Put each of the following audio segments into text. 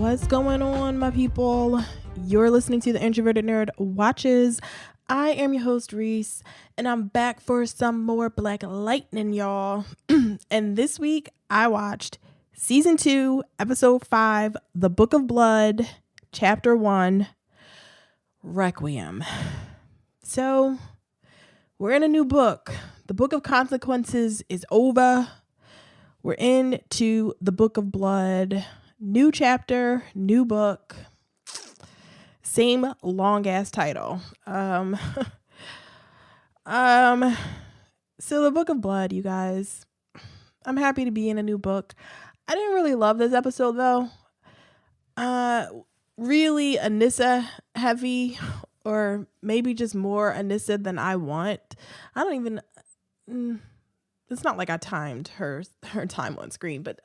What's going on, my people? You're listening to the Introverted Nerd Watches. I am your host, Reese, and I'm back for some more Black Lightning, y'all. And this week, I watched Season 2, Episode 5, The Book of Blood, Chapter 1, Requiem. So, we're in a new book. The Book of Consequences is over. We're into the Book of Blood. New chapter, new book, same long ass title. So the Book of Blood, you guys, I'm happy to be in a new book. I didn't really love this episode though. Really Anissa heavy, or maybe just more Anissa than I want. I don't even, it's not like I timed her time on screen, but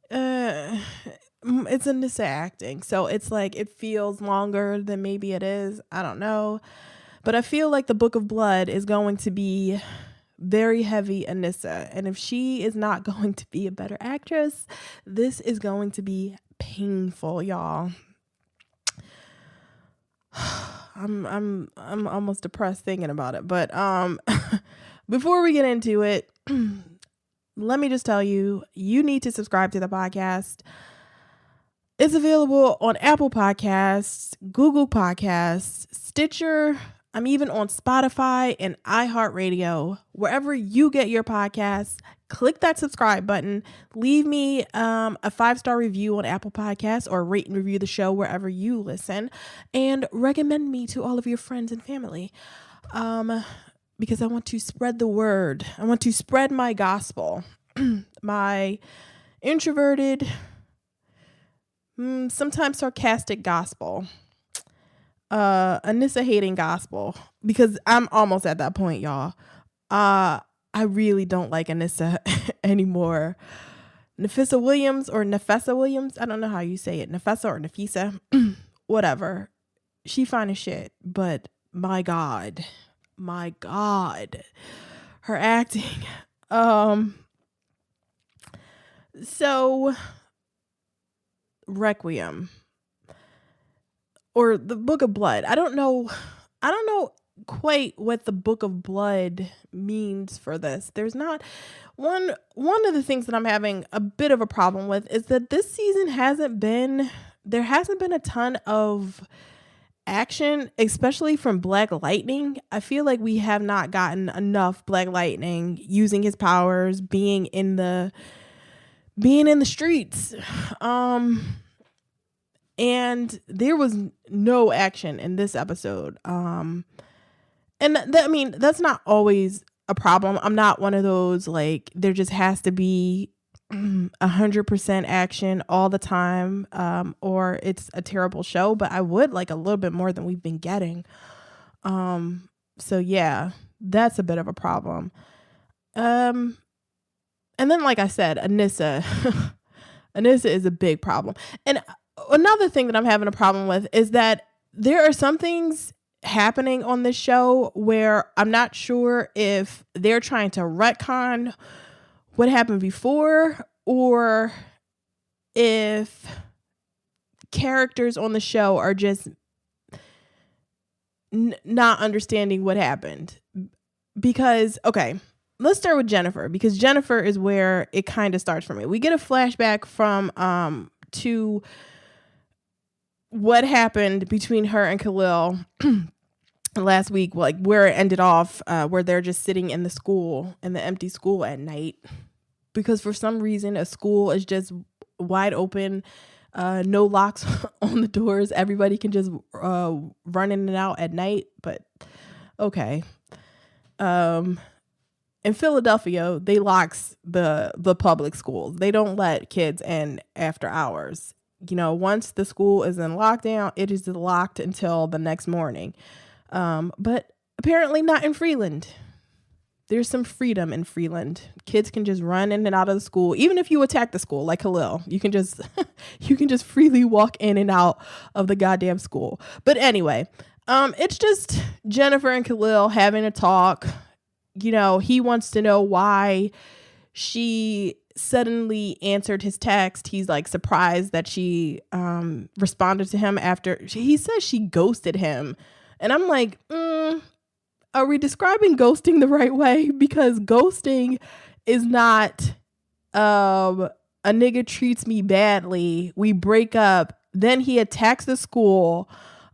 it's Anissa acting, so it's like it feels longer than maybe it is. I don't know, but I feel like the Book of Blood is going to be very heavy Anissa, and if she is not going to be a better actress, this is going to be painful, y'all. I'm almost depressed thinking about it, but before we get into it, let me just tell you, you need to subscribe to the podcast. It's available on Apple Podcasts, Google Podcasts, Stitcher. I'm even on Spotify and iHeartRadio. Wherever you get your podcasts, click that subscribe button. Leave me a 5-star review on Apple Podcasts, or rate and review the show wherever you listen. And recommend me to all of your friends and family. Because I want to spread the word. I want to spread my gospel. My introverted, sometimes sarcastic gospel. Anissa hating gospel. Because I'm almost at that point, y'all. I really don't like Anissa anymore. Nefessa Williams, I don't know how you say it. Nefessa or Nafisa. Whatever. She fine as shit. But my God, her acting. So Requiem, or the Book of Blood. I don't know quite what the Book of Blood means for this. There's not one of the things that I'm having a bit of a problem with is that this season there hasn't been a ton of action, especially from Black Lightning. I feel like we have not gotten enough Black Lightning using his powers, being in the streets. And there was no action in this episode. And that's not always a problem. I'm not one of those, like, there just has to be 100% action all the time, or it's a terrible show, but I would like a little bit more than we've been getting. So yeah, that's a bit of a problem. And then, like I said, Anissa is a big problem. And another thing that I'm having a problem with is that there are some things happening on this show where I'm not sure if they're trying to retcon what happened before, or if characters on the show are just not understanding what happened. Because, okay, let's start with Jennifer, because Jennifer is where it kind of starts for me. We get a flashback from to what happened between her and Khalil last week, like where it ended off, where they're just sitting in the empty school at night, because for some reason a school is just wide open, no locks on the doors. Everybody can just run in and out at night. But okay. In Philadelphia, they locks the public schools. They don't let kids in after hours. Once the school is in lockdown, it is locked until the next morning. But apparently not in Freeland. There's some freedom in Freeland. Kids can just run in and out of the school. Even if you attack the school, like Khalil, you can just freely walk in and out of the goddamn school. But anyway, it's just Jennifer and Khalil having a talk. He wants to know why she suddenly answered his text. He's like surprised that she responded to him after he says she ghosted him. And I'm like, are we describing ghosting the right way? Because ghosting is not a nigga treats me badly, we break up, then he attacks the school.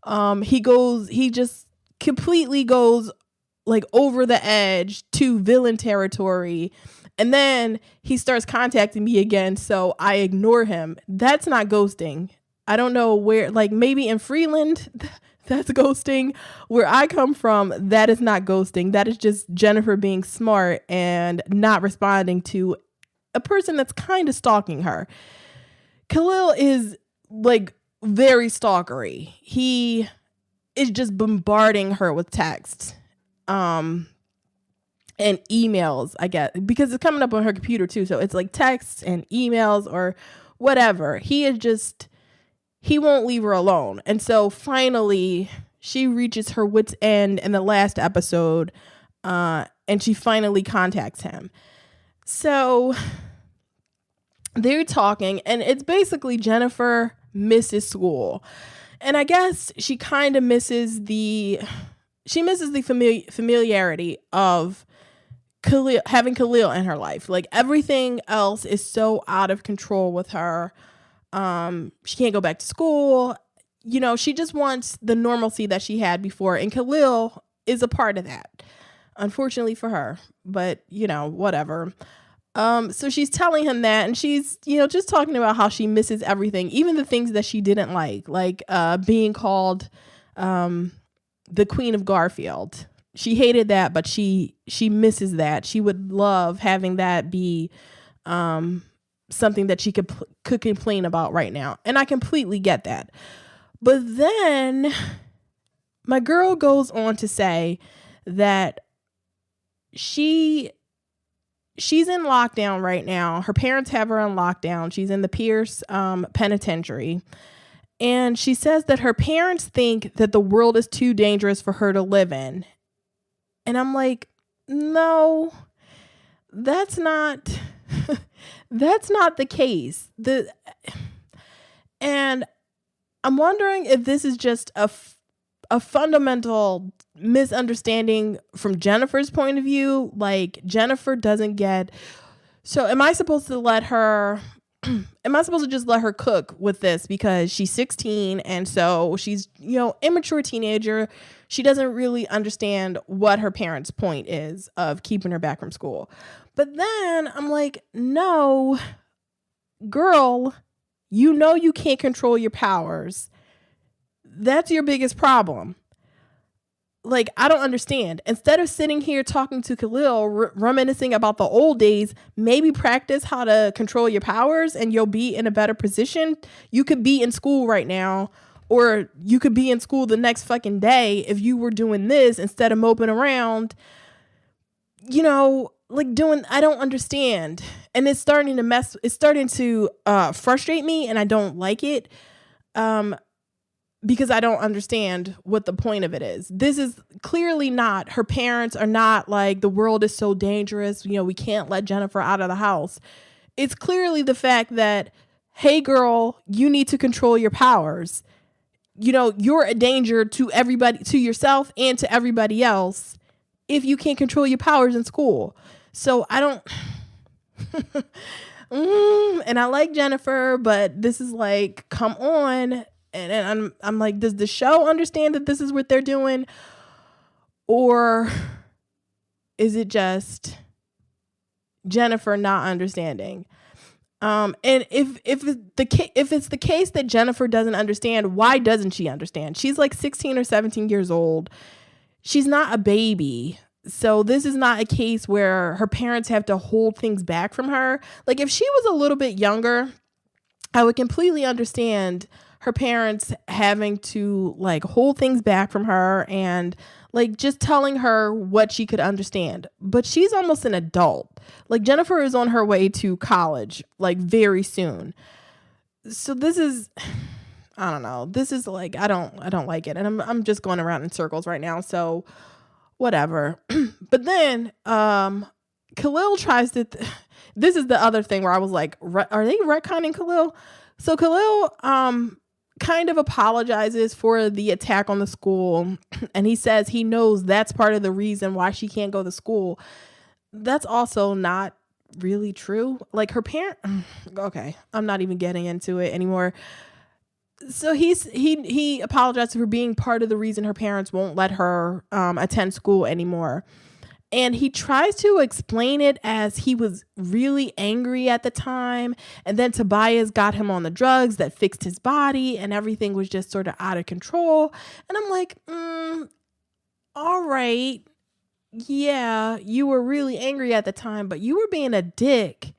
He just completely goes like over the edge to villain territory. And then he starts contacting me again, so I ignore him. That's not ghosting. I don't know where, like maybe in Freeland, that's ghosting. Where I come from, that is not ghosting. That is just Jennifer being smart and not responding to a person that's kind of stalking her. Khalil is like very stalkery. He is just bombarding her with texts. And emails, I guess, because it's coming up on her computer too. So it's like texts and emails or whatever. He won't leave her alone. And so finally she reaches her wit's end in the last episode, and she finally contacts him. So they're talking, and it's basically Jennifer misses school. And I guess she kind of misses the familiarity of Khalil, having Khalil in her life. Like everything else is so out of control with her. She can't go back to school. You know, she just wants the normalcy that she had before. And Khalil is a part of that, unfortunately for her. But, you know, whatever. So she's telling him that, and she's, you know, just talking about how she misses everything, even the things that she didn't like being called the Queen of Garfield. She hated that, but she misses that. She would love having that be something that she could complain about right now. And I completely get that. But then my girl goes on to say that she's in lockdown right now. Her parents have her on lockdown. She's in the Pierce penitentiary. And she says that her parents think that the world is too dangerous for her to live in. And I'm like, no, that's not the case. And I'm wondering if this is just a fundamental misunderstanding from Jennifer's point of view. Like Jennifer doesn't get, so am I supposed to just let her cook with this because she's 16 and so she's, you know, immature teenager. She doesn't really understand what her parents' point is of keeping her back from school. But then I'm like, no, girl, you know you can't control your powers. That's your biggest problem. Like, I don't understand. Instead of sitting here talking to Khalil, reminiscing about the old days, maybe practice how to control your powers and you'll be in a better position. You could be in school right now, or you could be in school the next fucking day if you were doing this instead of moping around, you know, like doing, I don't understand. And it's starting to frustrate me, and I don't like it. Because I don't understand what the point of it is. This is clearly not, her parents are not like, the world is so dangerous, you know, we can't let Jennifer out of the house. It's clearly the fact that, hey girl, you need to control your powers. You know, you're a danger to everybody, to yourself and to everybody else if you can't control your powers in school. So I don't, and I like Jennifer, but this is like, come on. And I'm like, does the show understand that this is what they're doing? Or is it just Jennifer not understanding? And if it's the case that Jennifer doesn't understand, why doesn't she understand? She's like 16 or 17 years old. She's not a baby. So this is not a case where her parents have to hold things back from her. Like if she was a little bit younger, I would completely understand her parents having to like hold things back from her and like just telling her what she could understand. But she's almost an adult. Like Jennifer is on her way to college like very soon. So this is, I don't know. This is like, I don't like it. And I'm just going around in circles right now. So whatever. But then Khalil tries to this is the other thing where I was like, are they retconning Khalil? So Khalil kind of apologizes for the attack on the school, and he says he knows that's part of the reason why she can't go to school. That's also not really true. Like her parent okay, I'm not even getting into it anymore. So he apologized for being part of the reason her parents won't let her attend school anymore. And he tries to explain it as he was really angry at the time. And then Tobias got him on the drugs that fixed his body and everything was just sort of out of control. And I'm like, all right. Yeah, you were really angry at the time, but you were being a dick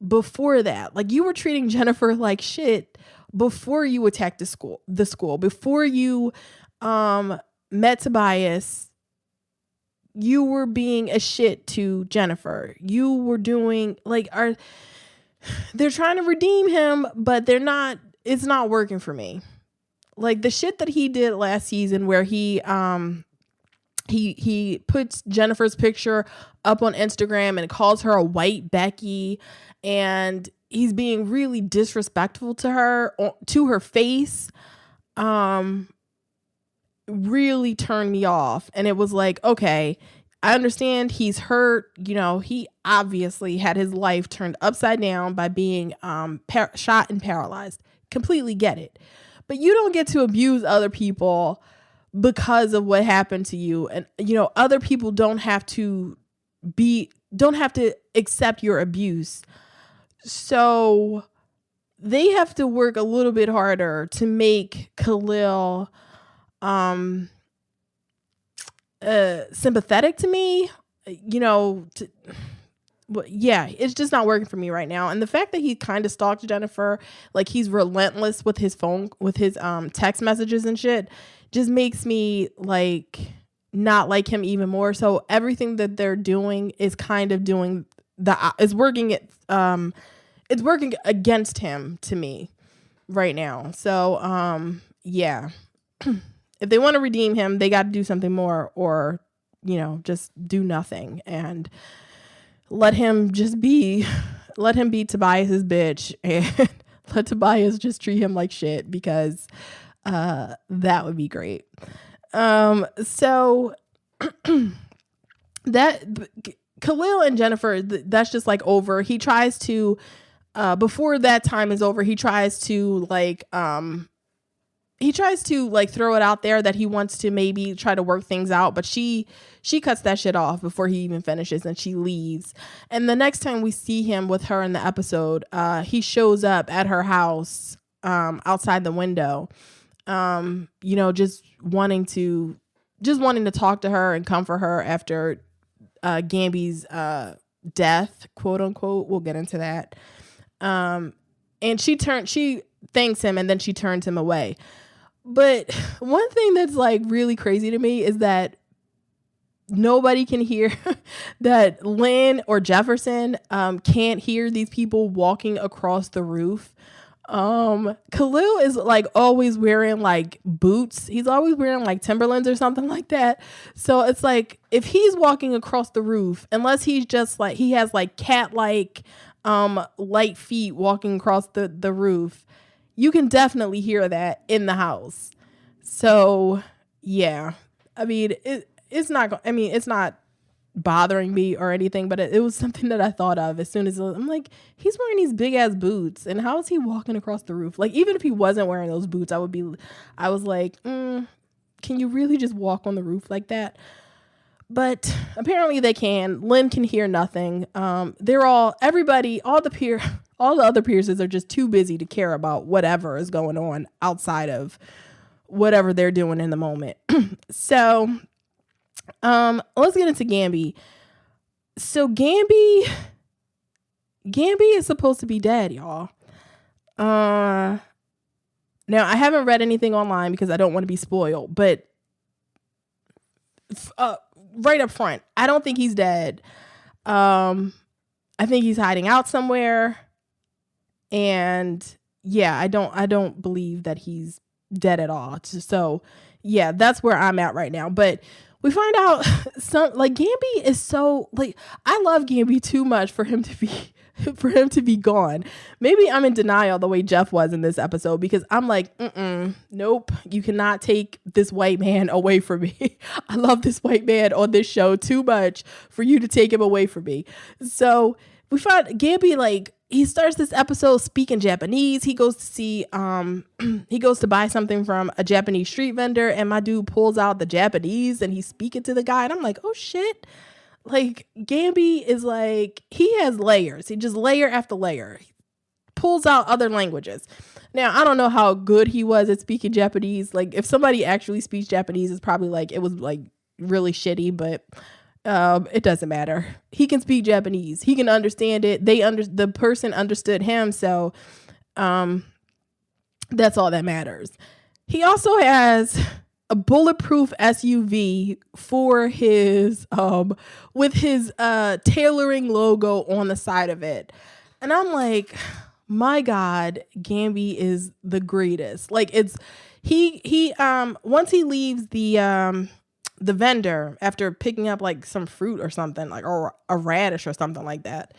before that. Like you were treating Jennifer like shit before you attacked the school, before you met Tobias. You were being a shit to Jennifer. You were doing they're trying to redeem him, but it's not working for me. Like the shit that he did last season where he puts Jennifer's picture up on Instagram and calls her a white Becky, and he's being really disrespectful to her face. Really turned me off. And it was like, okay, I understand he's hurt. You know, he obviously had his life turned upside down by being shot and paralyzed. Completely get it. But you don't get to abuse other people because of what happened to you. And, you know, other people don't have to accept your abuse. So they have to work a little bit harder to make Khalil sympathetic to me, you know. Yeah, it's just not working for me right now. And the fact that he kind of stalked Jennifer, like he's relentless with his text messages and shit, just makes me like not like him even more. So everything that they're doing is kind of doing it's working against him to me right now. So yeah. If they want to redeem him, they got to do something more, or, you know, just do nothing and let him be Tobias's bitch and let Tobias just treat him like shit, because that would be great. So that Khalil and Jennifer, that's just like over. He tries to before that time is over, he tries to throw it out there that he wants to maybe try to work things out, but she cuts that shit off before he even finishes, and she leaves. And the next time we see him with her in the episode, he shows up at her house outside the window, you know, just wanting to talk to her and comfort her after Gambi's death, quote unquote. We'll get into that. And she thanks him, and then she turns him away. But one thing that's like really crazy to me is that nobody can hear that Lynn or Jefferson can't hear these people walking across the roof. Khalil is like always wearing like boots. He's always wearing like Timberlands or something like that. So it's like if he's walking across the roof, unless he's just like he has like cat-like light feet walking across the roof, you can definitely hear that in the house. So yeah, I mean, it's not bothering me or anything, but it was something that I thought of as soon as I'm like, he's wearing these big ass boots, and how is he walking across the roof? Like, even if he wasn't wearing those boots, I was like, can you really just walk on the roof like that? But apparently they can. Lynn can hear nothing. All the other Pierces are just too busy to care about whatever is going on outside of whatever they're doing in the moment. So, let's get into Gambi. So Gambi is supposed to be dead, y'all. Now I haven't read anything online because I don't want to be spoiled, but right up front, I don't think he's dead. I think he's hiding out somewhere. And yeah, I don't believe that he's dead at all. So yeah, that's where I'm at right now. But we find out some like Gambi is so like I love Gambi too much for him to be for him to be gone. Maybe I'm in denial the way Jeff was in this episode because I'm like, nope, you cannot take this white man away from me. I love this white man on this show too much for you to take him away from me. So we find Gambi, like, he starts this episode speaking Japanese. He goes to see, he goes to buy something from a Japanese street vendor, and my dude pulls out the Japanese and he's speaking to the guy. And I'm like, oh shit. Like, Gambi is like, he has layers. He just layer after layer. He pulls out other languages. Now, I don't know how good he was at speaking Japanese. Like, if somebody actually speaks Japanese, it's probably like, it was like really shitty, but it doesn't matter. He can speak Japanese. He can understand it. The person understood him. So, that's all that matters. He also has a bulletproof SUV for his, with his, tailoring logo on the side of it. And I'm like, my God, Gambi is the greatest. Like, it's, once he leaves the vendor after picking up like some fruit or something, like, or a radish or something like that.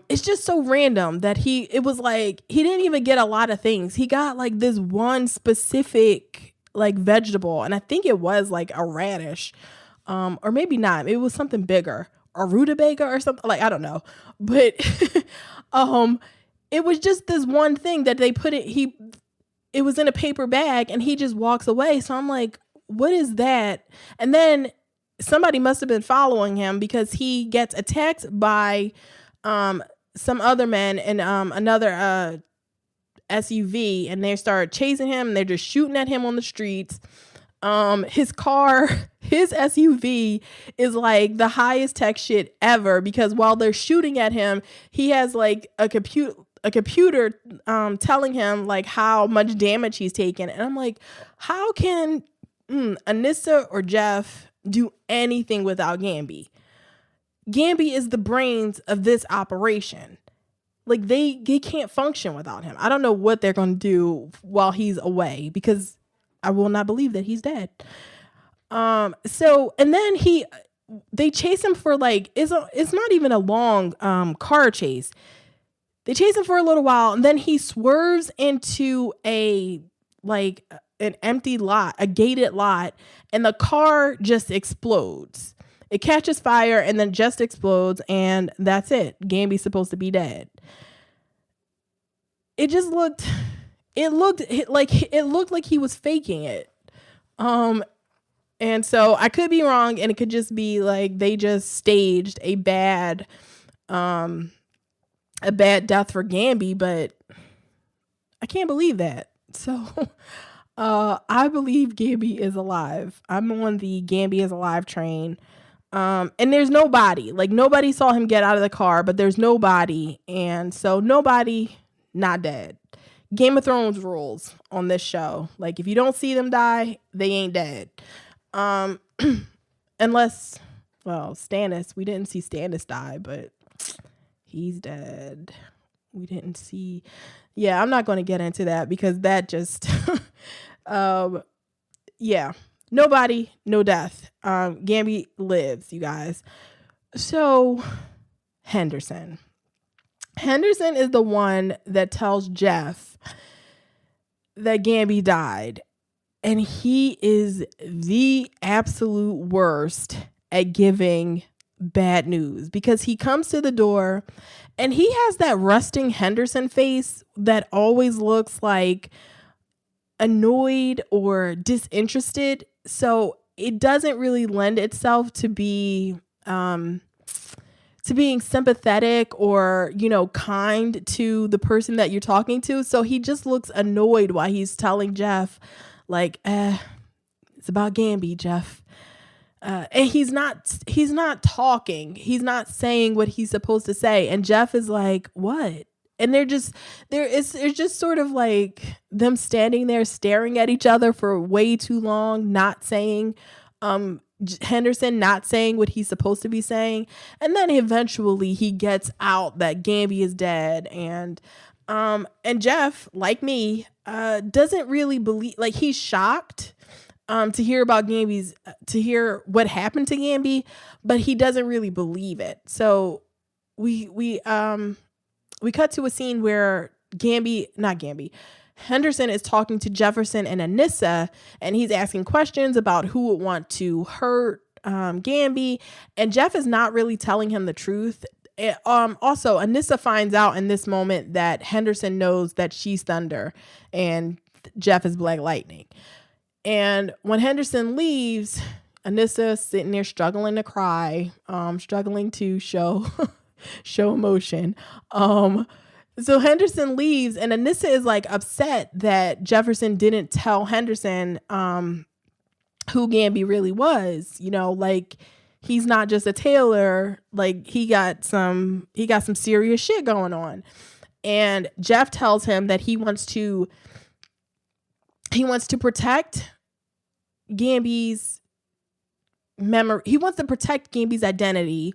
It's just so random that it was like, he didn't even get a lot of things. He got like this one specific like vegetable. And I think it was like a radish, or maybe not. It was something bigger, a rutabaga or something, like, I don't know. But, it was just this one thing that they put it was in a paper bag and he just walks away. So I'm like, what is that? And then somebody must have been following him because he gets attacked by some other men in another SUV, and they start chasing him and they're just shooting at him on the streets. His SUV is like the highest tech shit ever because while they're shooting at him, he has like a computer telling him like how much damage he's taken. And I'm like, how can Anissa or Jeff do anything without Gambi? Gambi is the brains of this operation. Like, they can't function without him. I don't know what they're going to do while he's away because I will not believe that he's dead. So, and then they chase him for like, it's not even a long car chase. They chase him for a little while and then he swerves into an empty lot, a gated lot, and the car just explodes. It catches fire and then just explodes, and that's it. Gambi's supposed to be dead. It looked like he was faking it. And so I could be wrong, and it could just be like they just staged a bad death for Gambi, but I can't believe that. So I believe Gambi is alive. I'm on the Gambi is alive train. And there's no body. Like, nobody saw him get out of the car, but there's no body. And so nobody not dead. Game of Thrones rules on this show. Like, if you don't see them die, they ain't dead. Unless, well, Stannis, we didn't see Stannis die, but he's dead. We didn't see. Yeah, I'm not going to get into that because that just, yeah. Nobody, no death. Gambi lives, you guys. So, Henderson is the one that tells Jeff that Gambi died. And he is the absolute worst at giving bad news because he comes to the door and he has that rusting Henderson face that always looks like annoyed or disinterested. So it doesn't really lend itself to being sympathetic or, kind to the person that you're talking to. So he just looks annoyed while he's telling Jeff, like, it's about Gambi, Jeff. And he's not talking. He's not saying what he's supposed to say. And Jeff is like, what? And it's just sort of like them standing there staring at each other for way too long, not saying, Henderson not saying what he's supposed to be saying. And then eventually he gets out that Gambi is dead. And Jeff, like me, doesn't really believe, like, he's shocked. to hear about Gambi's, to hear what happened to Gambi, but he doesn't really believe it. So we cut to a scene where not Gambi, Henderson is talking to Jefferson and Anissa, and he's asking questions about who would want to hurt Gambi, and Jeff is not really telling him the truth. Also, Anissa finds out in this moment that Henderson knows that she's Thunder and Jeff is Black Lightning. And when Henderson leaves, Anissa sitting there struggling to cry, struggling to show emotion. So Henderson leaves, and Anissa is like upset that Jefferson didn't tell Henderson who Gambi really was. You know, like, he's not just a tailor. Like, he got some serious shit going on. And Jeff tells him that he wants to protect Gambi's memory. He wants to protect Gambi's identity.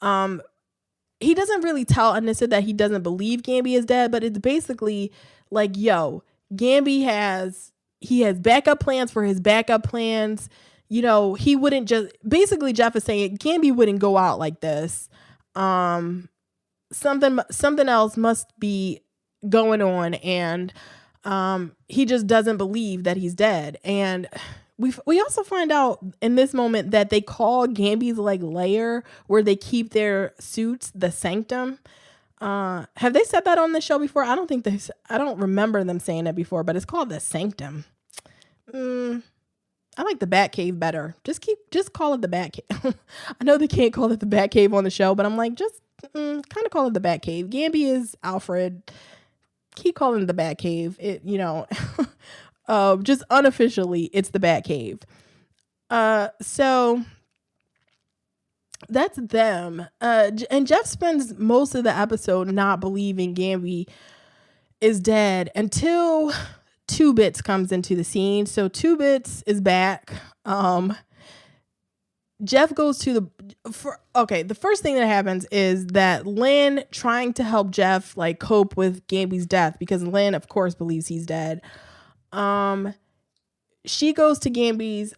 He doesn't really tell Anissa that he doesn't believe Gambi is dead, but it's basically like, yo, Gambi has backup plans for his backup plans. You know, he wouldn't just, basically Jeff is saying Gambi wouldn't go out like this. Something else must be going on, and he just doesn't believe that he's dead. And we also find out in this moment that they call Gambi's like lair where they keep their suits the sanctum. Have they said that on the show before? I don't remember them saying it before, but it's called the sanctum. I like the Batcave better. Just call it the Batcave. I know they can't call it the Batcave on the show, but I'm like, just kind of call it the Batcave. Gambi is Alfred. Keep calling it the Batcave. It, you know, just unofficially, it's the Batcave. So that's them. And Jeff spends most of the episode not believing Gambi is dead until Two Bits comes into the scene. So Two Bits is back. Jeff goes to the first thing that happens is that Lynn, trying to help Jeff like cope with Gambi's death, because Lynn of course believes he's dead. She goes to Gambi's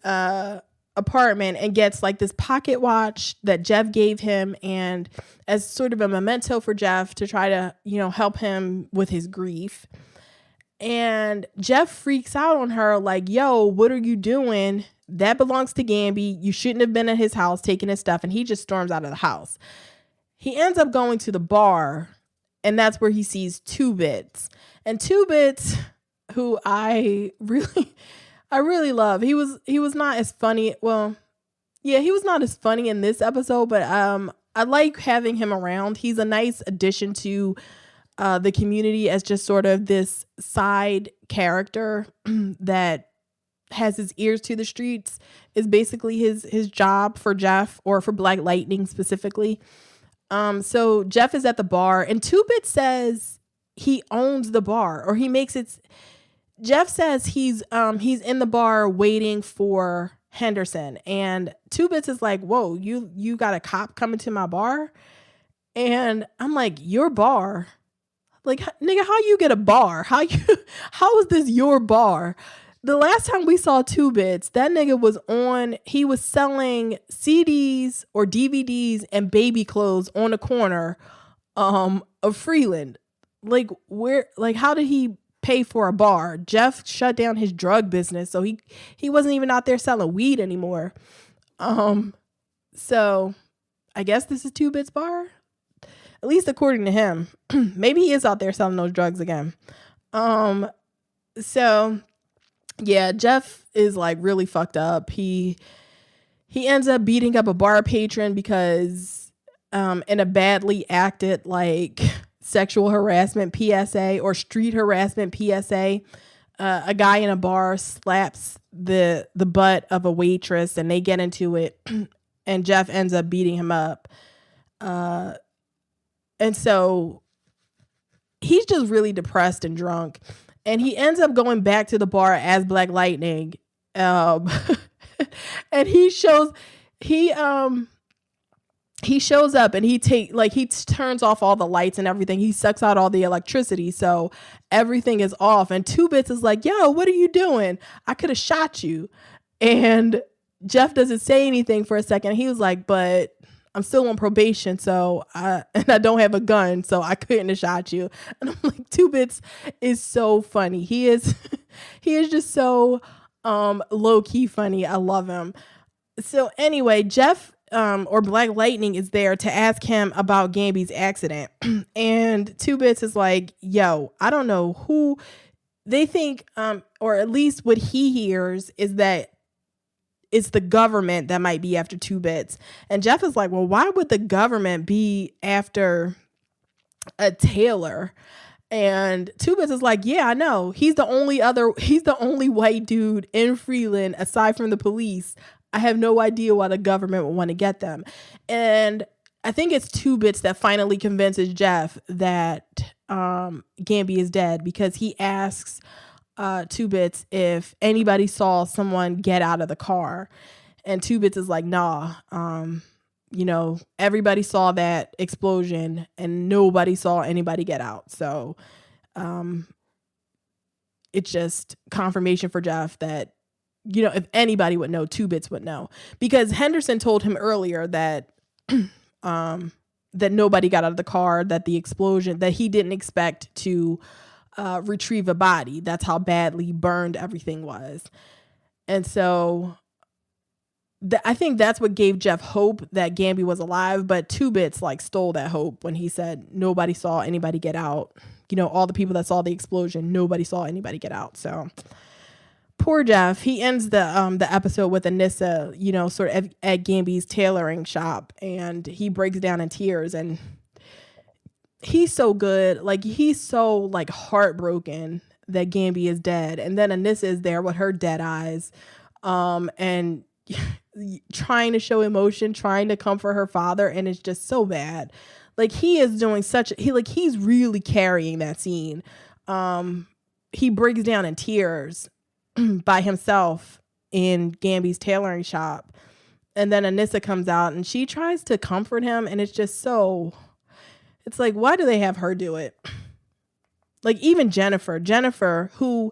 apartment and gets like this pocket watch that Jeff gave him, and as sort of a memento for Jeff to try to, you know, help him with his grief. And Jeff freaks out on her like, yo, what are you doing? That belongs to Gambi. You shouldn't have been at his house taking his stuff. And he just storms out of the house. He ends up going to the bar, and that's where he sees Two Bits. And Two Bits, who I really love. He was not as funny. Well, yeah, he was not as funny in this episode, but I like having him around. He's a nice addition to the community as just sort of this side character that has his ears to the streets, is basically his job for Jeff, or for Black Lightning specifically. So Jeff is at the bar, and Two Bit says he owns the bar, or he makes it. Jeff says he's in the bar waiting for Henderson, and Two Bits is like, whoa, you got a cop coming to my bar? And I'm like, your bar? Like, nigga, how you get a bar? How is this your bar? The last time we saw Two Bits, that nigga he was selling CDs or DVDs and baby clothes on the corner of Freeland. Like, how did he pay for a bar? Jeff shut down his drug business, so he wasn't even out there selling weed anymore. So I guess this is Two Bits' bar, at least according to him. Maybe he is out there selling those drugs again. So yeah, Jeff is like really fucked up. He ends up beating up a bar patron because in a badly acted like sexual harassment PSA or street harassment PSA, a guy in a bar slaps the butt of a waitress, and they get into it, and Jeff ends up beating him up. And so he's just really depressed and drunk, and he ends up going back to the bar as Black Lightning. And he shows up, and he turns off all the lights and everything. He sucks out all the electricity, so everything is off. And Two Bits is like, yo, what are you doing? I could have shot you. And Jeff doesn't say anything for a second. He was like, but I'm still on probation, and I don't have a gun, so I couldn't have shot you. And I'm like, Two Bits is so funny. He is just so low key funny. I love him. So anyway, Jeff or Black Lightning is there to ask him about Gambi's accident. And Two Bits is like, yo, I don't know who they think, or at least what he hears is that it's the government that might be after Two Bits. And Jeff is like, well, why would the government be after a tailor? And Two Bits is like, yeah, I know. He's the only white dude in Freeland aside from the police. I have no idea why the government would want to get them. And I think it's Two Bits that finally convinces Jeff that Gambi is dead, because he asks Two Bits if anybody saw someone get out of the car. And Two Bits is like, nah, everybody saw that explosion and nobody saw anybody get out. So it's just confirmation for Jeff that, if anybody would know, Two Bits would know, because Henderson told him earlier that that nobody got out of the car, that the explosion, that he didn't expect to retrieve a body. That's how badly burned everything was. And so I think that's what gave Jeff hope that Gambi was alive. But Two Bits stole that hope when he said nobody saw anybody get out. All the people that saw the explosion, nobody saw anybody get out. So poor Jeff. He ends the episode with Anissa, sort of at Gambi's tailoring shop, and he breaks down in tears. And he's so good. He's so heartbroken that Gambi is dead. And then Anissa is there with her dead eyes, and trying to show emotion, trying to comfort her father. And it's just so bad. He is doing he's really carrying that scene. He breaks down in tears by himself in Gambi's tailoring shop. And then Anissa comes out and she tries to comfort him. And it's just so, it's like, why do they have her do it? Even Jennifer, who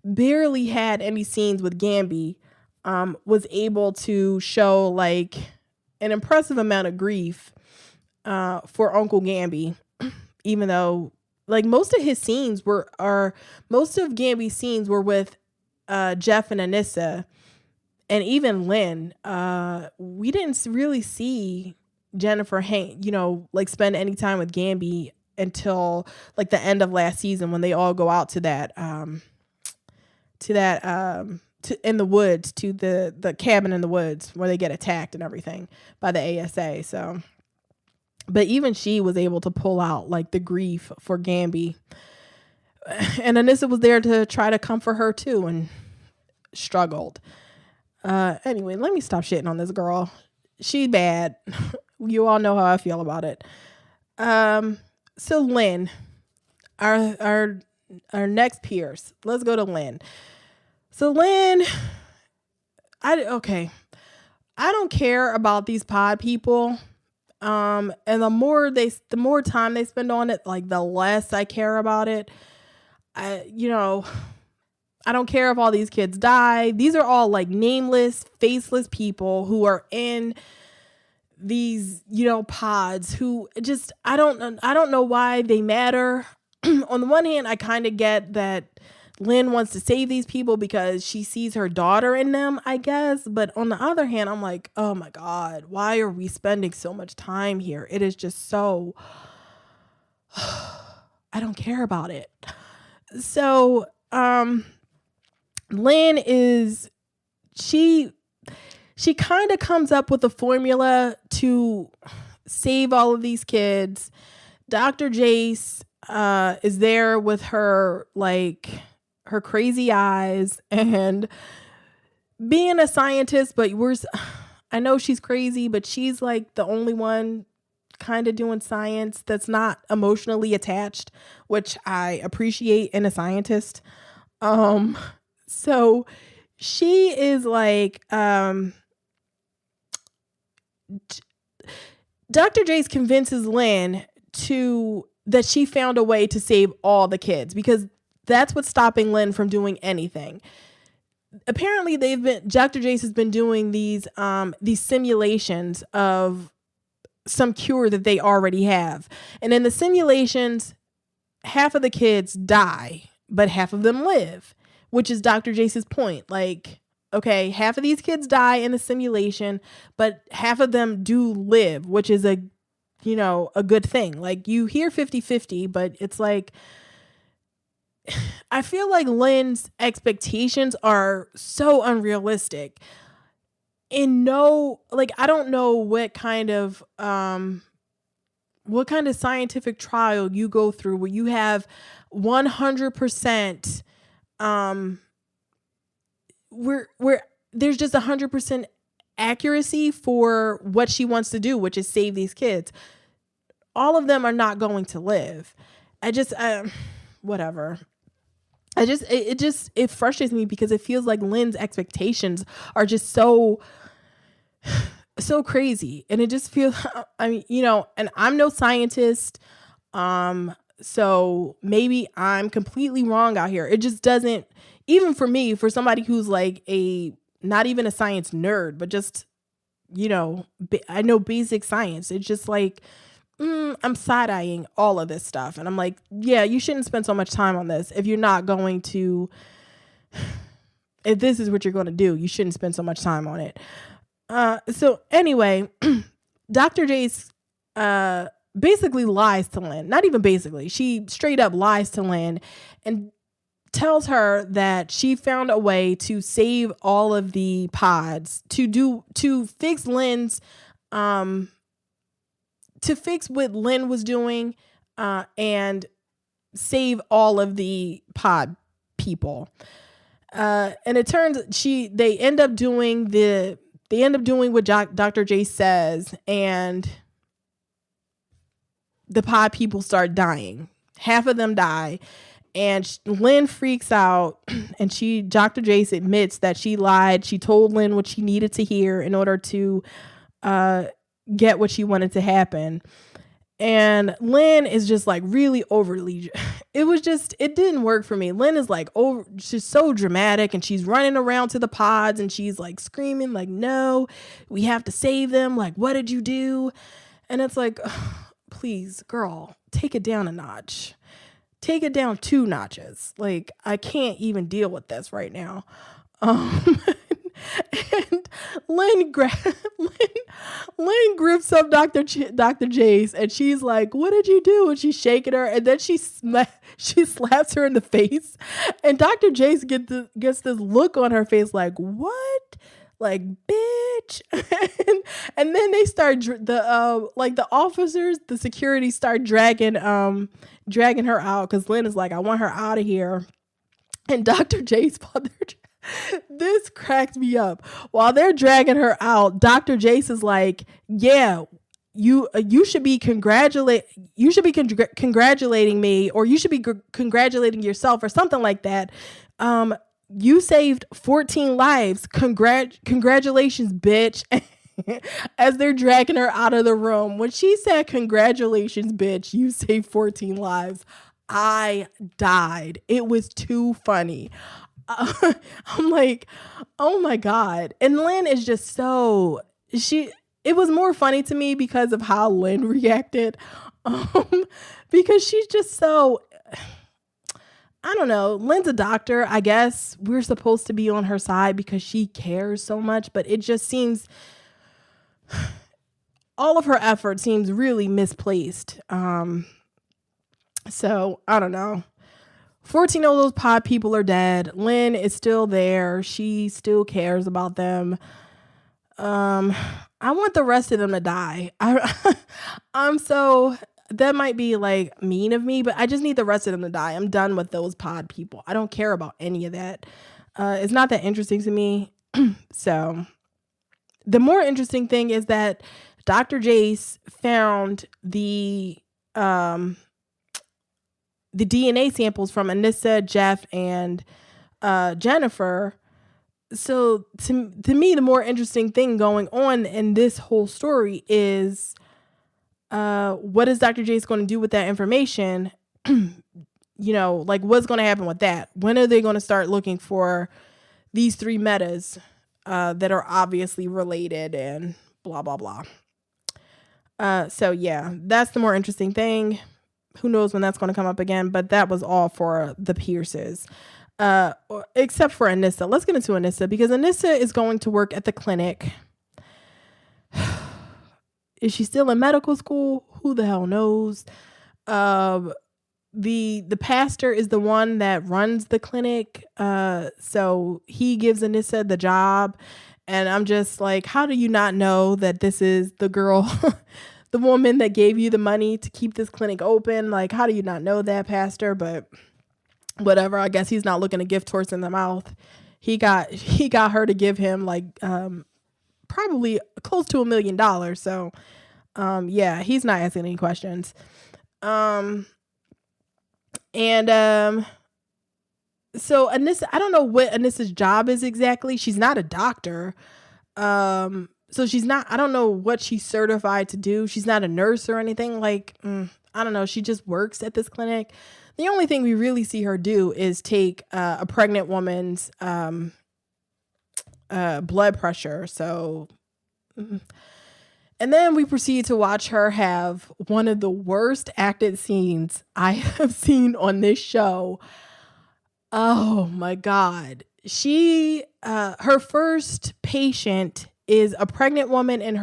barely had any scenes with Gambi, was able to show an impressive amount of grief for Uncle Gambi, even though most of Gambi's scenes were with Jeff and Anissa, and even Lynn. We didn't really see Jennifer spend any time with Gambi until the end of last season, when they all go out to that in the woods, to the cabin in the woods where they get attacked and everything by the ASA. So, but even she was able to pull out the grief for Gambi. And Anissa was there to try to comfort her too, and struggled. Anyway, let me stop shitting on this girl. She's bad. You all know how I feel about it. So Lynn, our next Pierce. Let's go to Lynn. So Lynn, I don't care about these pod people. And the more time they spend on it, the less I care about it. I don't care if all these kids die. These are all nameless, faceless people who are in these, pods, who just, I don't know why they matter. On the one hand, I kind of get that Lynn wants to save these people because she sees her daughter in them, I guess. But on the other hand, I'm like, oh my God, why are we spending so much time here? It is just so, I don't care about it. So, Lynn is, she kind of comes up with a formula to save all of these kids. Dr. Jace is there with her, her crazy eyes and being a scientist, but I know she's crazy, but she's the only one kind of doing science that's not emotionally attached, which I appreciate in a scientist. So she is Dr. Jace convinces Lynn that she found a way to save all the kids, because that's what's stopping Lynn from doing anything. apparently Dr. Jace has been doing these simulations of some cure that they already have. And in the simulations, half of the kids die, but half of them live, which is Dr. Jace's point. Like, okay, half of these kids die in the simulation, but half of them do live, which is a good thing. Like, you hear 50-50, but it's like, I feel like Lynn's expectations are so unrealistic. I don't know what kind of scientific trial you go through where you have 100% where there's just 100% accuracy for what she wants to do, which is save these kids. All of them are not going to live. Whatever. It frustrates me because it feels like Lynn's expectations are just so crazy. And it just feels, and I'm no scientist. So maybe I'm completely wrong out here. It just doesn't, even for me, for somebody who's like not even a science nerd, but just, I know basic science. It's just like, I'm side-eyeing all of this stuff. And I'm like, yeah, you shouldn't spend so much time on this if you're not going to, if this is what you're going to do, you shouldn't spend so much time on it. So anyway, Dr. Jace basically lies to Lynn. Not even basically. She straight up lies to Lynn and tells her that she found a way to save all of the pods to fix Lynn's to fix what Lynn was doing and save all of the pod people. And it turns they end up doing what Dr. J says, and the pod people start dying. Half of them die, and Lynn freaks out, and Dr. Jace admits that she lied. She told Lynn what she needed to hear in order to get what she wanted to happen. And Lynn is just like really overly, it didn't work for me. Lynn is like, she's so dramatic, and she's running around to the pods, and she's like screaming like, no, we have to save them. Like, what did you do? And it's like, please, girl, take it down a notch. Take it down 2 notches. Like, I can't even deal with this right now. And Lynn grips up Dr. Jace, and she's like, what did you do? And she's shaking her, and then she slaps her in the face, and Dr. Jace gets this look on her face like, what? Like, bitch. and then they start the officers, the security start dragging her out, because Lynn is like, I want her out of here. And Dr. Jace, this cracked me up. While they're dragging her out, Dr. Jace is like, yeah, you should be congratulating me, or you should be congratulating yourself, or something like that. You saved 14 lives. Congratulations, bitch. As they're dragging her out of the room. When she said, congratulations, bitch, you saved 14 lives, I died. It was too funny. I'm like, oh my God. And Lynn is just it was more funny to me because of how Lynn reacted. Because she's just so, I don't know. Lynn's a doctor. I guess we're supposed to be on her side because she cares so much, but it just seems, all of her effort seems really misplaced. So I don't know. 14 of those pod people are dead. Lynn is still there. She still cares about them. I want the rest of them to die. That might be like mean of me, but I just need the rest of them to die. I'm done with those pod people. I don't care about any of that. It's not that interesting to me. So the more interesting thing is that Dr. Jace found the DNA samples from Anissa, Jeff, and Jennifer. So to me, the more interesting thing going on in this whole story is what is Dr. Jace going to do with that information? Like, what's going to happen with that? When are they going to start looking for these three metas that are obviously related and blah, blah, blah. So yeah, that's the more interesting thing. Who knows when that's going to come up again, but that was all for the Pierces. Except for Anissa. Let's get into Anissa because Anissa is going to work at the clinic. Is she still in medical school? Who the hell knows? The pastor is the one that runs the clinic. So he gives Anissa the job. And I'm just like, how do you not know that this is the girl, the woman that gave you the money to keep this clinic open? Like, how do you not know that, pastor? But whatever. I guess he's not looking a gift horse in the mouth. He got her to give him like probably close to $1 million. So yeah, he's not asking any questions. So Anissa, I don't know what Anissa's job is exactly. She's not a doctor. So she's not, I don't know what she's certified to do. She's not a nurse or anything. Like, I don't know. She just works at this clinic. The only thing we really see her do is take a pregnant woman's blood pressure. So, and then we proceed to watch her have one of the worst acted scenes I have seen on this show. Oh my God. Her first patient is a pregnant woman and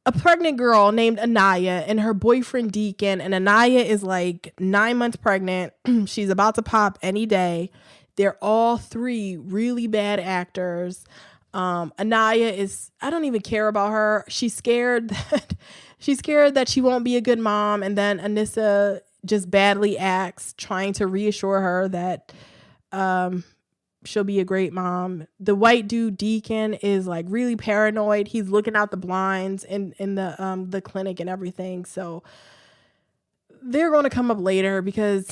a pregnant girl named Anissa and her boyfriend Deacon. And Anissa is like 9 months pregnant. She's about to pop any day. They're all three really bad actors. Anissa is, I don't even care about her. She's scared that she won't be a good mom. And then Anissa just badly acts, trying to reassure her that she'll be a great mom. The white dude Deacon is like really paranoid. He's looking out the blinds in the clinic and everything. So they're going to come up later because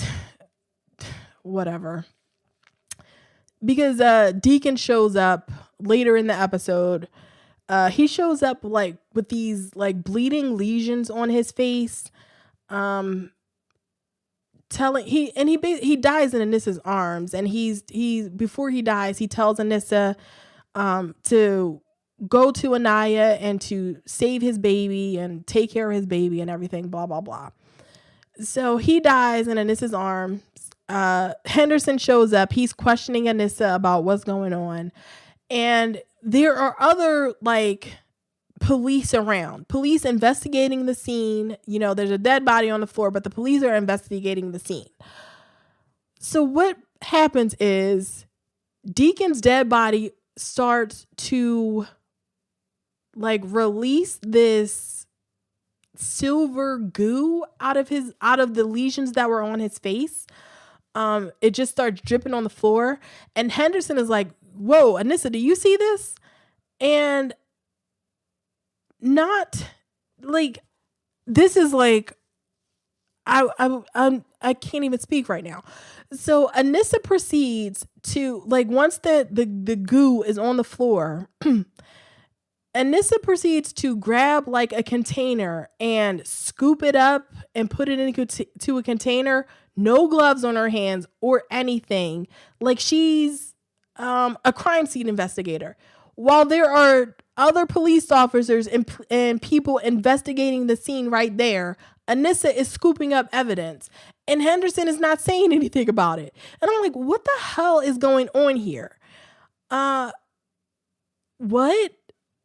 whatever. Because Deacon shows up later in the episode. He shows up like with these like bleeding lesions on his face. He dies in Anissa's arms, and he before he dies, he tells Anissa to go to Anissa and to save his baby and take care of his baby and everything, blah blah blah. So he dies in Anissa's arms. Henderson shows up. He's questioning Anissa about what's going on, and there are other like police around, police investigating the scene. You know, there's a dead body on the floor, but the police are investigating the scene. So what happens is Deacon's dead body starts to like release this silver goo out of the lesions that were on his face. It just starts dripping on the floor, and Henderson is like, "Whoa, Anissa, do you see this?" And not like, this is like, I can't even speak right now. So Anissa proceeds to like, once the goo is on the floor, Anissa proceeds to grab like a container and scoop it up and put it into a container. No gloves on her hands or anything. Like she's a crime scene investigator. While there are other police officers and people investigating the scene right there, Anissa is scooping up evidence, and Henderson is not saying anything about it. And I'm like, what the hell is going on here? What?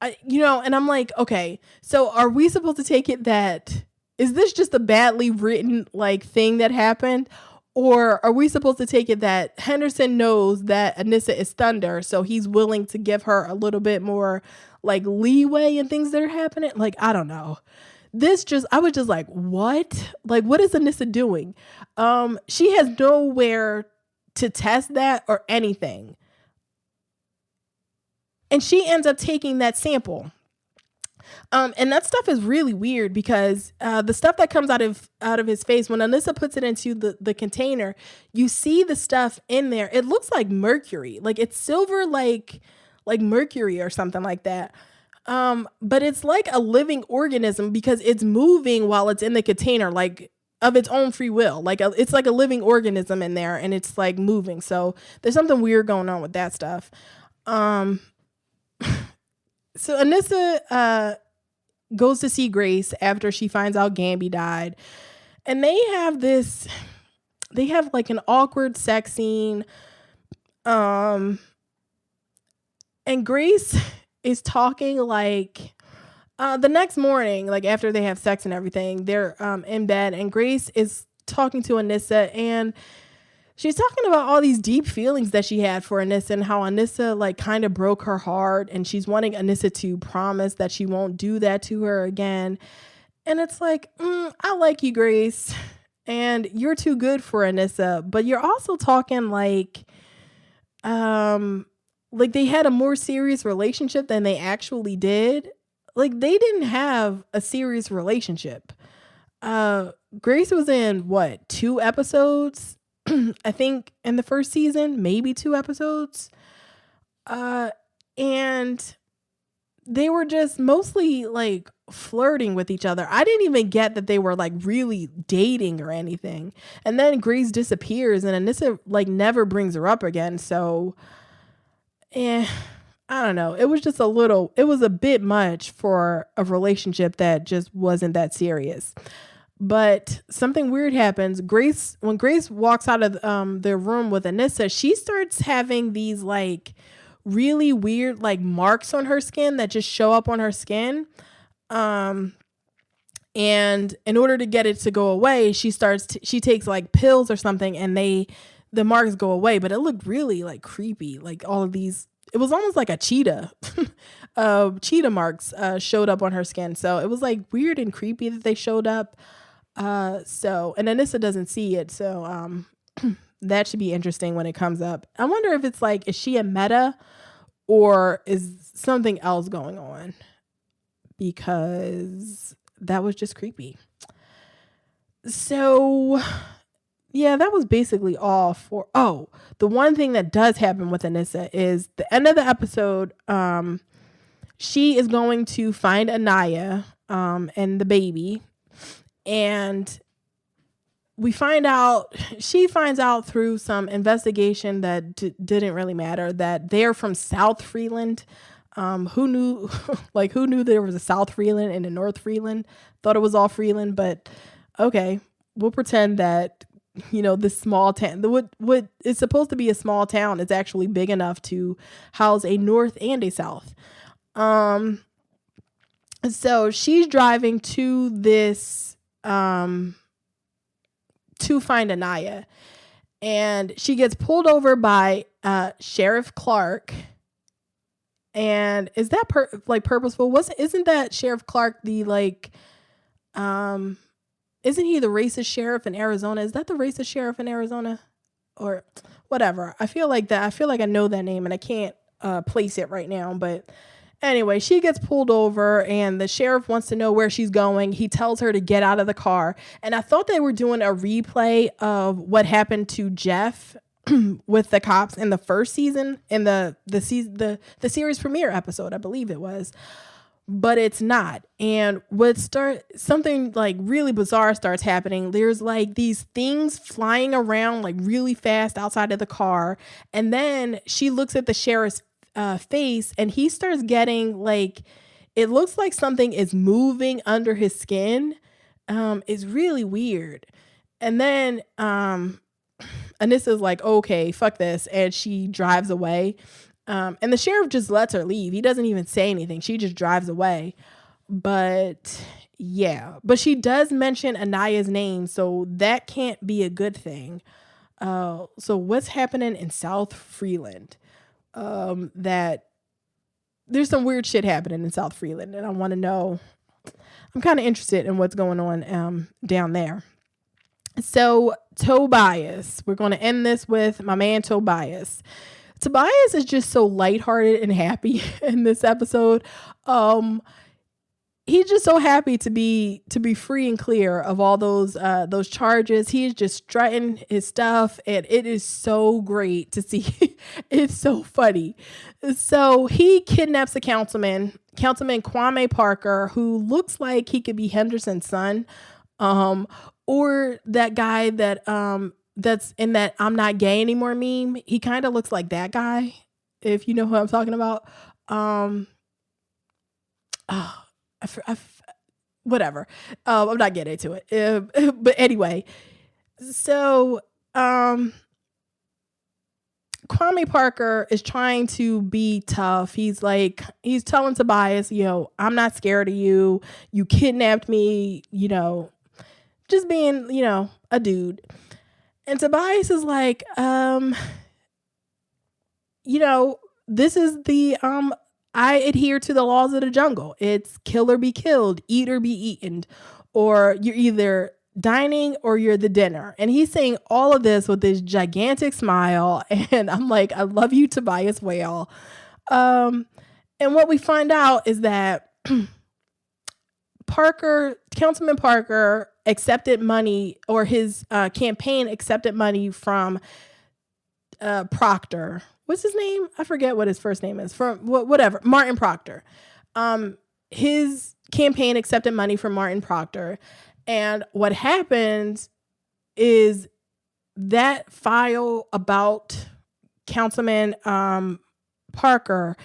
And I'm like, okay, so are we supposed to take it that, is this just a badly written like thing that happened? Or are we supposed to take it that Henderson knows that Anissa is Thunder, so he's willing to give her a little bit more like leeway in things that are happening? Like, I don't know. I was just like, what? Like, what is Anissa doing? She has nowhere to test that or anything. And she ends up taking that sample. And that stuff is really weird because the stuff that comes out of his face, when Anissa puts it into the container, you see the stuff in there. It looks like mercury, like it's silver, like mercury or something like that. But it's like a living organism because it's moving while it's in the container. Like of its own free will. Like it's like a living organism in there, and it's like moving. So there's something weird going on with that stuff. So Anissa goes to see Grace after she finds out Gambi died. And they have like an awkward sex scene. And Grace is talking like the next morning, like after they have sex and everything, they're in bed, and Grace is talking to Anissa, and she's talking about all these deep feelings that she had for Anissa and how Anissa like kind of broke her heart, and she's wanting Anissa to promise that she won't do that to her again. And it's like, I like you, Grace, and you're too good for Anissa, but you're also talking like they had a more serious relationship than they actually did. Like they didn't have a serious relationship. Grace was in what, 2 episodes? I think in the first season, maybe 2 episodes. And they were just mostly like flirting with each other. I didn't even get that they were like really dating or anything. And then Grace disappears, and Anissa like never brings her up again. So, I don't know. It was a bit much for a relationship that just wasn't that serious. But something weird happens. When Grace walks out of their room with Anissa, she starts having these like really weird like marks on her skin that just show up on her skin. And in order to get it to go away, she takes like pills or something, and the marks go away. But it looked really like creepy. Like all of these, it was almost like a cheetah. Cheetah marks showed up on her skin. So it was like weird and creepy that they showed up. And Anissa doesn't see it, so that should be interesting when it comes up. I wonder if it's like, is she a meta or is something else going on? Because that was just creepy. So yeah, that was basically all for the one thing that does happen with Anissa is the end of the episode. She is going to find Anaya and the baby. And she finds out through some investigation that didn't really matter that they're from South Freeland. Who knew there was a South Freeland and a North Freeland? Thought it was all Freeland, but okay, we'll pretend that, this small town, what is supposed to be a small town, is actually big enough to house a North and a South. So she's driving to this to find Anaya, and she gets pulled over by Sheriff Clark. And is that purposeful? Isn't that Sheriff Clark the isn't he the racist sheriff in Arizona? Is that the racist sheriff in Arizona or whatever? I feel like I know that name, and I can't place it right now, but anyway, she gets pulled over, and the sheriff wants to know where she's going. He tells her to get out of the car. And I thought they were doing a replay of what happened to Jeff with the cops in the first season, in the series premiere episode, I believe it was. But it's not. And something like really bizarre starts happening. There's like these things flying around like really fast outside of the car. And then she looks at the sheriff's face, and he starts getting like, it looks like something is moving under his skin. It's really weird. And then Anissa's like, okay, fuck this, and she drives away. And the sheriff just lets her leave. He doesn't even say anything. She just drives away. But yeah, but she does mention Anaya's name, so that can't be a good thing. So what's happening in South Freeland? That there's some weird shit happening in South Freeland, and I want to know. I'm kind of interested in what's going on down there. So Tobias, we're going to end this with my man Tobias. Tobias is just so lighthearted and happy in this episode. He's just so happy to be free and clear of all those charges. He's just strutting his stuff, and it is so great to see. It's so funny. So he kidnaps a Councilman Kwame Parker, who looks like he could be Henderson's son. Um, or that guy that's in that "I'm not gay anymore" meme. He kind of looks like that guy, if you know who I'm talking about. Um, oh, whatever. I'm not getting into it. But anyway, so um Kwame Parker is trying to be tough. He's telling Tobias, I'm not scared of you. You kidnapped me, just being, a dude. And Tobias is like, this is I adhere to the laws of the jungle. It's kill or be killed, eat or be eaten, or you're either dining or you're the dinner. And he's saying all of this with this gigantic smile. And I'm like, I love you, Tobias Whale. And what we find out is that Councilman Parker accepted money, or his campaign accepted money from Proctor. What's his name? I forget what his first name is. From whatever, Martin Proctor. His campaign accepted money from Martin Proctor. And what happened is that file about Councilman Parker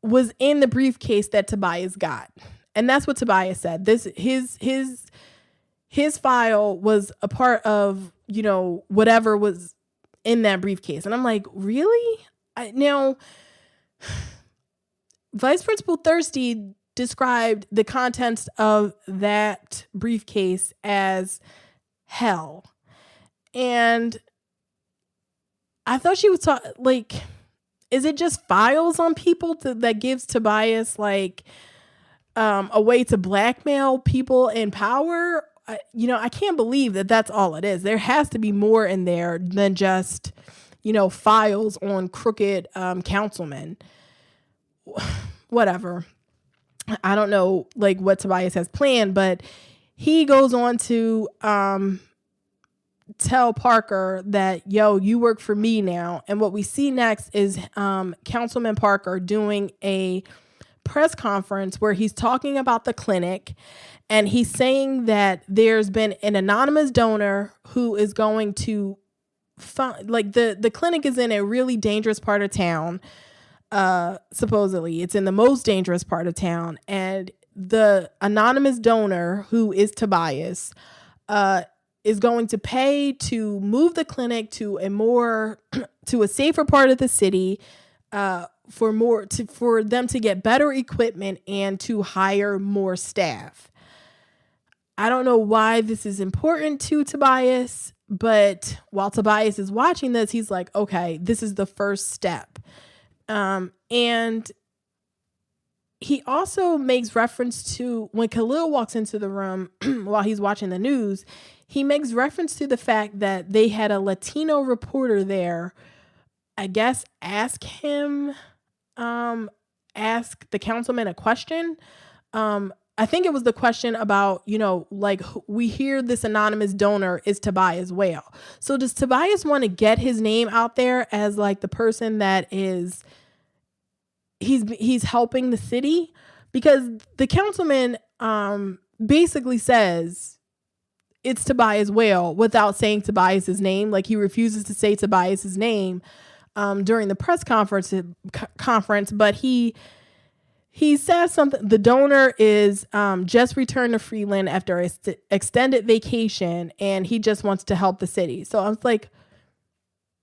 was in the briefcase that Tobias got. And that's what Tobias said. His file was a part of, whatever was in that briefcase. And I'm like, really? Now, Vice Principal Thirsty described the contents of that briefcase as hell. And I thought she was is it just files on people that gives Tobias a way to blackmail people in power? I can't believe that that's all it is. There has to be more in there than just, files on crooked councilmen. Whatever. I don't know what Tobias has planned, but he goes on to tell Parker that, you work for me now. And what we see next is Councilman Parker doing a press conference where he's talking about the clinic, and he's saying that there's been an anonymous donor who is going to find, the clinic is in a really dangerous part of town. Supposedly it's in the most dangerous part of town, and the anonymous donor, who is Tobias, is going to pay to move the clinic to a safer part of the city, for them to get better equipment and to hire more staff. I don't know why this is important to Tobias, but while Tobias is watching this, he's like, okay, this is the first step. And he also makes reference to, when Khalil walks into the room while he's watching the news, he makes reference to the fact that they had a Latino reporter there, I guess, ask the councilman a question. I think it was the question about, we hear this anonymous donor is Tobias Whale. So does Tobias want to get his name out there as the person that is, he's helping the city? Because the councilman basically says it's Tobias Whale without saying Tobias's name. He refuses to say Tobias's name during the press conference, but he says something. The donor is just returned to Freeland after an extended vacation, and he just wants to help the city. So I was like,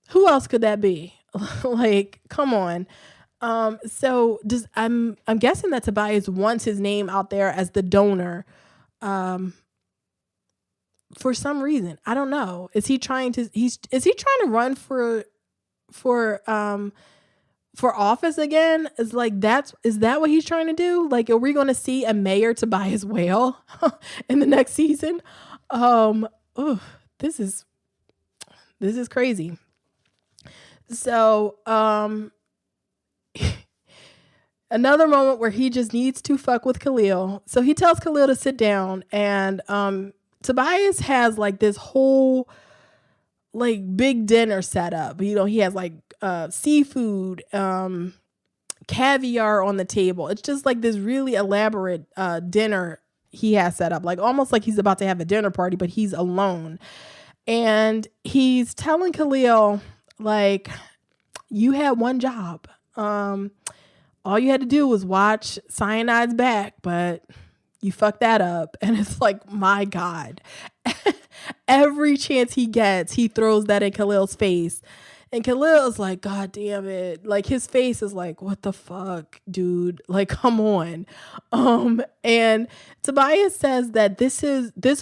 who else could that be? Come on. So I'm guessing that Tobias wants his name out there as the donor, for some reason. I don't know. Is he trying to run for office again? Is that what he's trying to do? Are we going to see a mayor Tobias Whale in the next season? This is crazy. So, another moment where he just needs to fuck with Khalil. So he tells Khalil to sit down, and Tobias has this whole big dinner set up. He has seafood, caviar on the table. It's just this really elaborate dinner he has set up, like almost like he's about to have a dinner party, but he's alone. And he's telling Khalil, like, you had one job. All you had to do was watch Cyanide's back, but you fucked that up. And it's like, my God. Every chance he gets, he throws that in Khalil's face. And Khalil is like, God damn it. Like, his face is like, what the fuck, dude? Like, come on. And Tobias says that this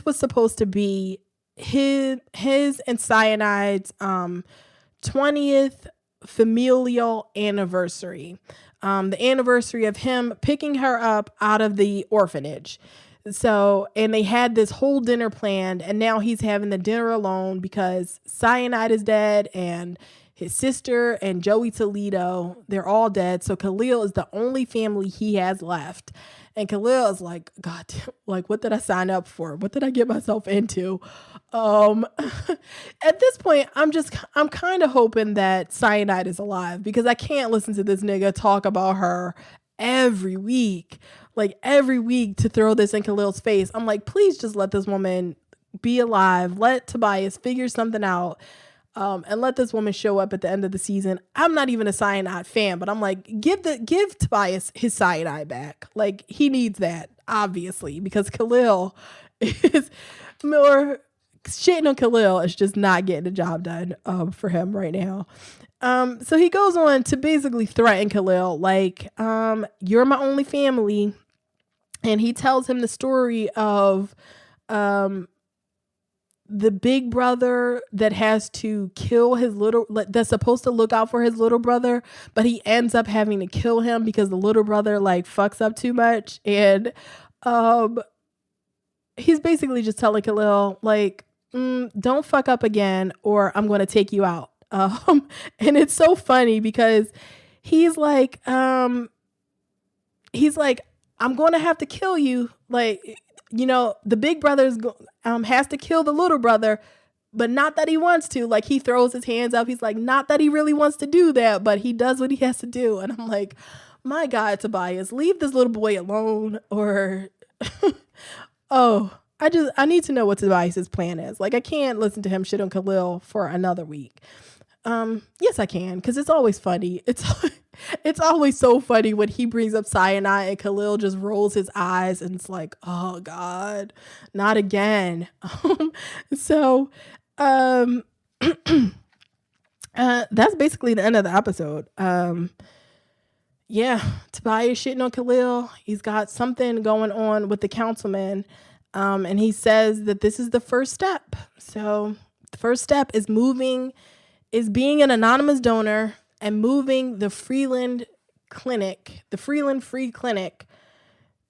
was supposed to be his and Cyanide's 20th familial anniversary. The anniversary of him picking her up out of the orphanage. So, and they had this whole dinner planned, and now he's having the dinner alone because Cyanide is dead, and his sister and Joey Toledo, they're all dead. So Khalil is the only family he has left. And Khalil is like, God, like, what did I sign up for? What did I get myself into? At this point, I'm kind of hoping that Cyanide is alive, because I can't listen to this nigga talk about her every week to throw this in Khalil's face. I'm like, please just let this woman be alive. Let Tobias figure something out. And let this woman show up at the end of the season. I'm not even a Cyanide fan, but I'm like, give Tobias his Cyanide back. Like, he needs that, obviously, because Khalil is more shitting on Khalil is just not getting the job done for him right now. So he goes on to basically threaten Khalil, like, you're my only family. And he tells him the story of the big brother that has to kill that's supposed to look out for his little brother, but he ends up having to kill him because the little brother like fucks up too much. And he's basically just telling Khalil, like, don't fuck up again or I'm going to take you out. And it's so funny because he's like, I'm going to have to kill you. Like, you know, the big brother has to kill the little brother, but not that he wants to. Like, he throws his hands up. He's like, not that he really wants to do that, but he does what he has to do. And I'm like, my God, Tobias, leave this little boy alone. Or, I need to know what Tobias's plan is. Like, I can't listen to him shit on Khalil for another week. Yes, I can, because it's always funny. It's always so funny when he brings up Cyanide and Khalil just rolls his eyes and it's like, oh God, not again. So that's basically the end of the episode. Yeah, Tobias shitting on Khalil. He's got something going on with the councilman. And he says that this is the first step. So the first step is being an anonymous donor and moving the Freeland Free Clinic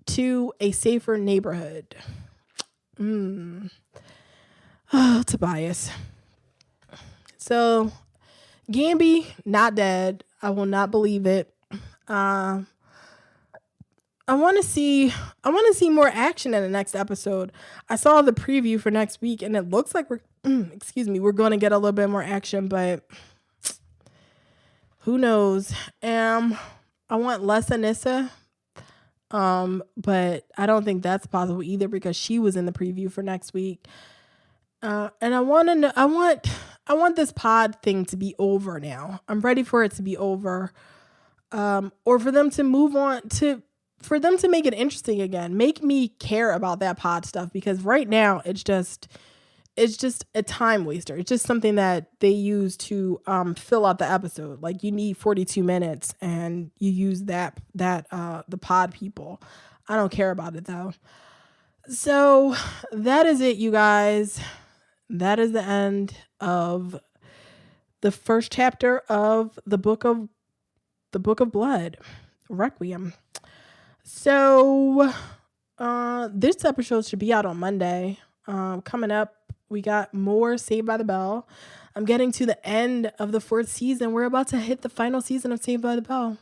to a safer neighborhood. Oh, Tobias. So Gambi, not dead. I will not believe it. I want to see more action in the next episode. I saw the preview for next week and it looks like we're going to get a little bit more action, but who knows? I want less Anissa. But I don't think that's possible either because she was in the preview for next week. And I want this pod thing to be over now. I'm ready for it to be over. Or for them to move on for them to make it interesting again. Make me care about that pod stuff, because right now it's just a time waster. It's just something that they use to fill out the episode. Like, you need 42 minutes and you use the pod people. I don't care about it though. So that is it, you guys. That is the end of the first chapter of the book of Blood, Requiem. So this episode should be out on Monday. Coming up, we got more Saved by the Bell. I'm getting to the end of the 4th season. We're about to hit the final season of Saved by the Bell.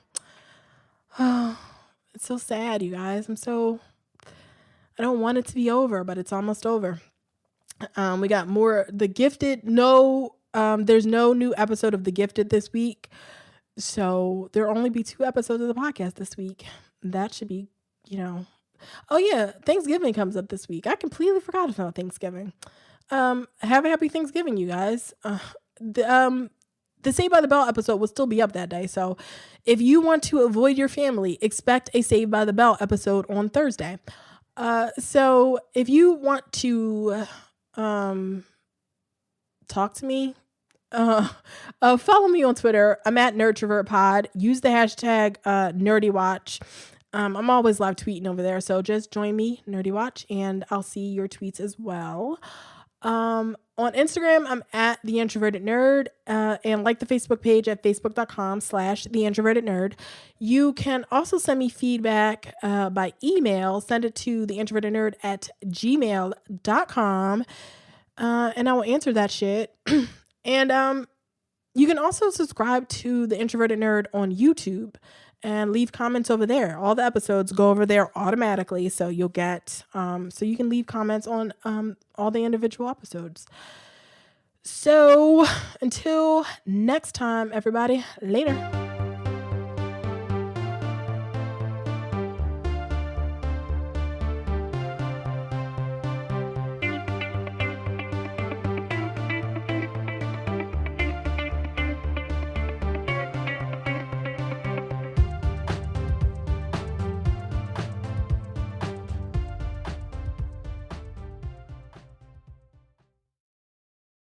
Oh, it's so sad, you guys. I don't want it to be over, but it's almost over. We got more The Gifted. There's no new episode of The Gifted this week. So there'll only be 2 episodes of the podcast this week. That should be, Oh yeah, Thanksgiving comes up this week. I completely forgot about Thanksgiving. Have a happy Thanksgiving, you guys. The Saved by the Bell episode will still be up that day. So if you want to avoid your family, expect a Saved by the Bell episode on Thursday. So if you want to talk to me, follow me on Twitter. I'm at NerdTravertPod. Use the hashtag NerdyWatch. I'm always live tweeting over there, so just join me, NerdyWatch, and I'll see your tweets as well. On Instagram, I'm at The Introverted Nerd, and like the Facebook page at facebook.com/The Introverted Nerd. You can also send me feedback by email. Send it to theintrovertednerd@gmail.com, and I will answer that shit. And you can also subscribe to The Introverted Nerd on YouTube and leave comments over there. All the episodes go over there automatically, so you'll get so you can leave comments on all the individual episodes. So until next time, everybody, later.